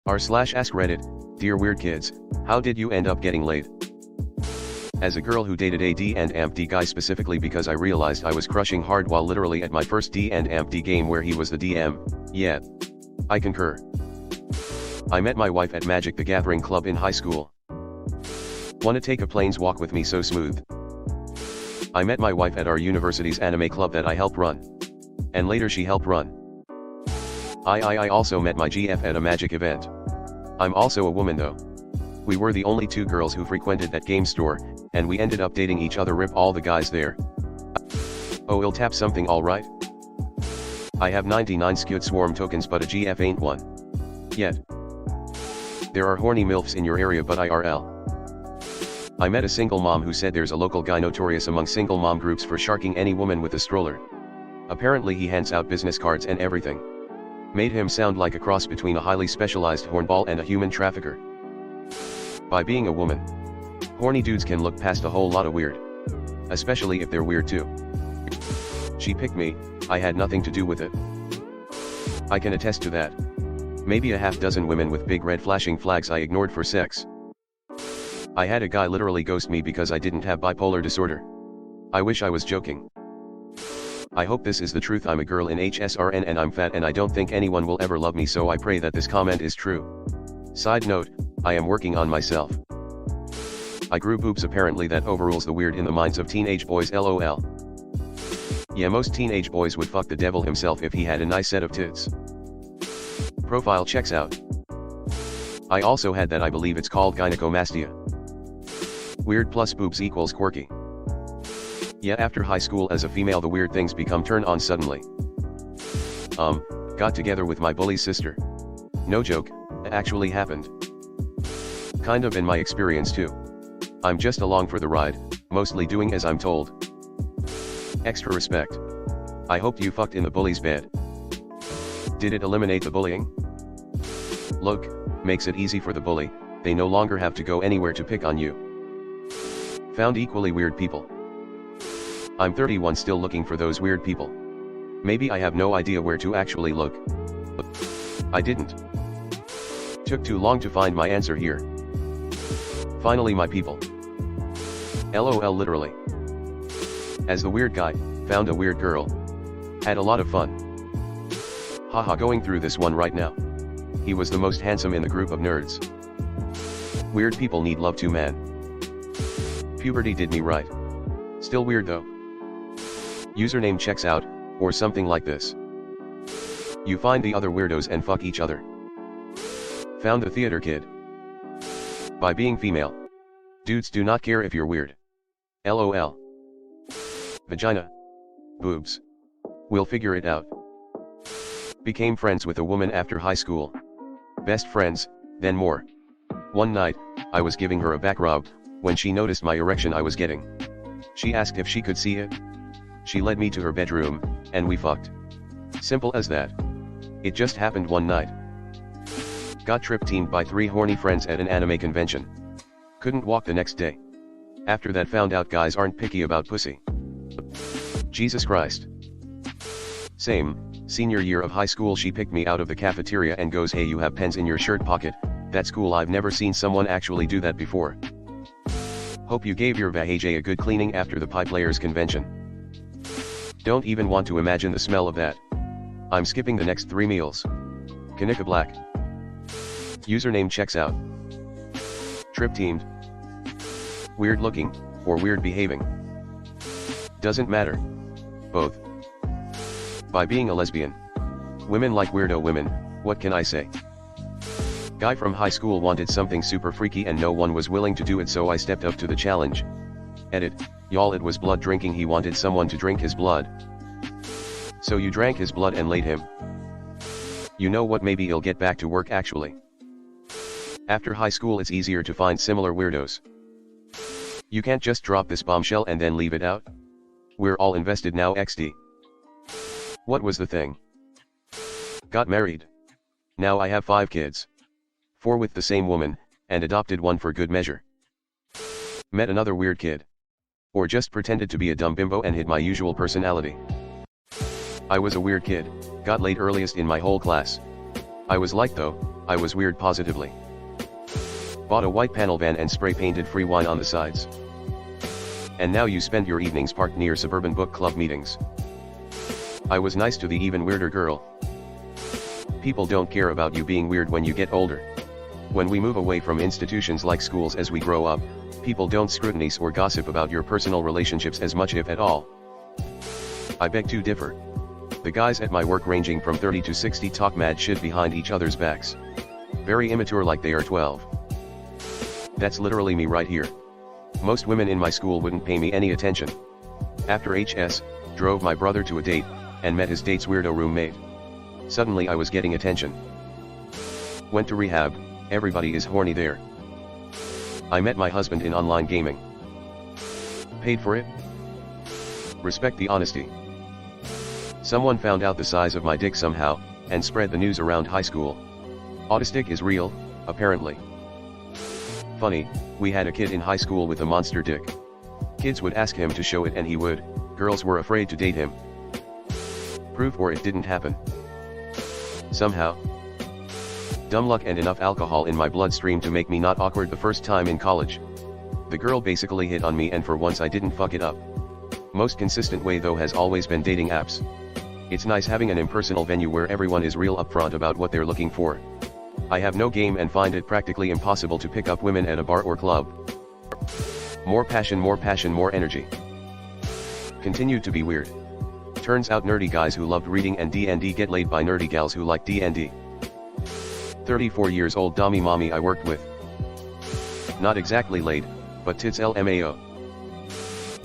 r/AskReddit, Dear Weird Kids, how did you end up getting laid? As a girl who dated a D&D guy specifically because I realized I was crushing hard while literally at my first D&D game where he was the DM, yeah. I concur. I met my wife at Magic the Gathering Club in high school. Wanna take a planes walk with me so smooth? I met my wife at our university's anime club that I help run. And later she helped run. I also met my GF at a Magic event. I'm also a woman though. We were the only two girls who frequented that game store, and we ended up dating each other. Rip all the guys there. Oh, I'll tap something alright? I have 99 skewed swarm tokens but a GF ain't one. Yet. There are horny MILFs in your area but IRL. I met a single mom who said there's a local guy notorious among single mom groups for sharking any woman with a stroller. Apparently he hands out business cards and everything. Made him sound like a cross between a highly specialized hornball and a human trafficker. By being a woman, horny dudes can look past a whole lot of weird. Especially if they're weird too. She picked me, I had nothing to do with it. I can attest to that. Maybe a half dozen women with big red flashing flags I ignored for sex. I had a guy literally ghost me because I didn't have bipolar disorder. I wish I was joking. I hope this is the truth. I'm a girl in HSRN and I'm fat and I don't think anyone will ever love me, so I pray that this comment is true. Side note, I am working on myself. I grew boobs, apparently that overrules the weird in the minds of teenage boys, lol. Yeah, most teenage boys would fuck the devil himself if he had a nice set of tits. Profile checks out. I also had that, I believe it's called gynecomastia. Weird plus boobs equals quirky. Yeah, after high school as a female the weird things become turn on suddenly. Got together with my bully's sister. No joke, actually happened. Kind of in my experience too. I'm just along for the ride, mostly doing as I'm told. Extra respect. I hoped you fucked in the bully's bed. Did it eliminate the bullying? Look, makes it easy for the bully, they no longer have to go anywhere to pick on you. Found equally weird people. I'm 31 still looking for those weird people. Maybe I have no idea where to actually look. I didn't. Took too long to find my answer here. Finally my people. LOL literally. As the weird guy, found a weird girl. Had a lot of fun. Haha, going through this one right now. He was the most handsome in the group of nerds. Weird people need love too, man. Puberty did me right. Still weird though. Username checks out, or something like this. You find the other weirdos and fuck each other. Found the theater kid. By being female. Dudes do not care if you're weird. LOL. Vagina. Boobs. We'll figure it out. Became friends with a woman after high school. Best friends, then more. One night, I was giving her a back rub, when she noticed my erection I was getting. She asked if she could see it. She led me to her bedroom, and we fucked. Simple as that. It just happened one night. Got trip-teamed by 3 horny friends at an anime convention. Couldn't walk the next day. After that found out guys aren't picky about pussy. Jesus Christ. Same, senior year of high school she picked me out of the cafeteria and goes, hey, you have pens in your shirt pocket. That's cool, I've never seen someone actually do that before. Hope you gave your vajayjay a good cleaning after the Pi Players convention. Don't even want to imagine the smell of that. I'm skipping the next 3 meals. Kanika Black. Username checks out. Trip teamed. Weird looking, or weird behaving. Doesn't matter. Both. By being a lesbian. Women like weirdo women, what can I say? Guy from high school wanted something super freaky and no one was willing to do it, so I stepped up to the challenge. Edit, y'all, it was blood drinking, he wanted someone to drink his blood. So you drank his blood and laid him. You know what, maybe he'll get back to work actually. After high school it's easier to find similar weirdos. You can't just drop this bombshell and then leave it out. We're all invested now XD. What was the thing? Got married. Now I have 5 kids. 4 with the same woman, and adopted 1 for good measure. Met another weird kid. Or just pretended to be a dumb bimbo and hid my usual personality. I was a weird kid, got laid earliest in my whole class. I was liked though, I was weird positively. Bought a white panel van and spray painted free wine on the sides. And now you spend your evenings parked near suburban book club meetings. I was nice to the even weirder girl. People don't care about you being weird when you get older. When we move away from institutions like schools as we grow up, people don't scrutinize or gossip about your personal relationships as much, if at all. I beg to differ. The guys at my work ranging from 30 to 60 talk mad shit behind each other's backs. Very immature, like they are 12. That's literally me right here. Most women in my school wouldn't pay me any attention. After HS, drove my brother to a date, and met his date's weirdo roommate. Suddenly I was getting attention. Went to rehab, everybody is horny there. I met my husband in online gaming. Paid for it? Respect the honesty. Someone found out the size of my dick somehow, and spread the news around high school. Autistic is real, apparently. Funny, we had a kid in high school with a monster dick. Kids would ask him to show it and he would, girls were afraid to date him. Proof or it didn't happen. Somehow. Dumb luck and enough alcohol in my bloodstream to make me not awkward the first time in college. The girl basically hit on me and for once I didn't fuck it up. Most consistent way though has always been dating apps. It's nice having an impersonal venue where everyone is real upfront about what they're looking for. I have no game and find it practically impossible to pick up women at a bar or club. More passion, more energy. Continued to be weird. Turns out nerdy guys who loved reading and D&D get laid by nerdy gals who like D&D. 34 years old dommy mommy I worked with. Not exactly laid, but tits LMAO.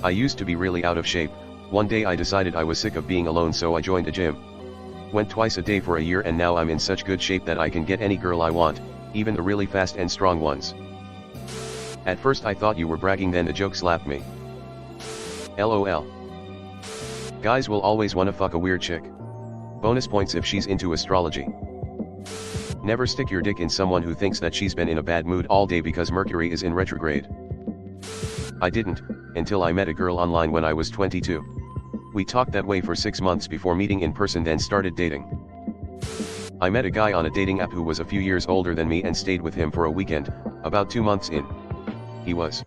I used to be really out of shape. One day I decided I was sick of being alone, so I joined a gym. Went twice a day for a year and now I'm in such good shape that I can get any girl I want, even the really fast and strong ones. At first I thought you were bragging, then the joke slapped me. LOL. Guys will always wanna fuck a weird chick. Bonus points if she's into astrology. Never stick your dick in someone who thinks that she's been in a bad mood all day because Mercury is in retrograde. I didn't, until I met a girl online when I was 22. We talked that way for 6 months before meeting in person, then started dating. I met a guy on a dating app who was a few years older than me and stayed with him for a weekend, about 2 months in. He was,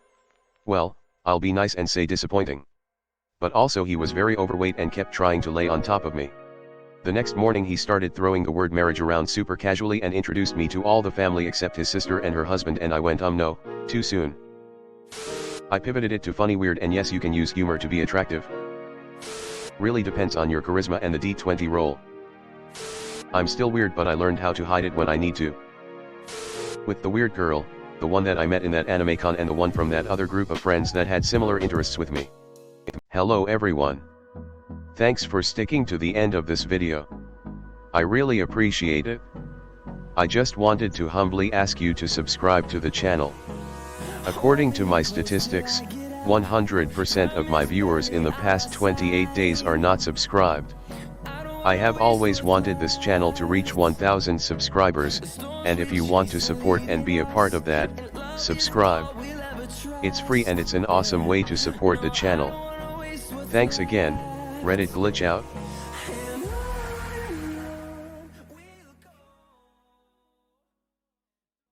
well, I'll be nice and say disappointing. But also he was very overweight and kept trying to lay on top of me. The next morning he started throwing the word marriage around super casually and introduced me to all the family except his sister and her husband, and I went no, too soon. I pivoted it to funny weird, and yes, you can use humor to be attractive. Really depends on your charisma and the D20 roll. I'm still weird, but I learned how to hide it when I need to. With the weird girl, the one that I met in that anime con and the one from that other group of friends that had similar interests with me. Hello everyone. Thanks for sticking to the end of this video. I really appreciate it. I just wanted to humbly ask you to subscribe to the channel. According to my statistics, 100% of my viewers in the past 28 days are not subscribed. I have always wanted this channel to reach 1000 subscribers, and if you want to support and be a part of that, subscribe. It's free and it's an awesome way to support the channel. Thanks again. Reddit glitch out.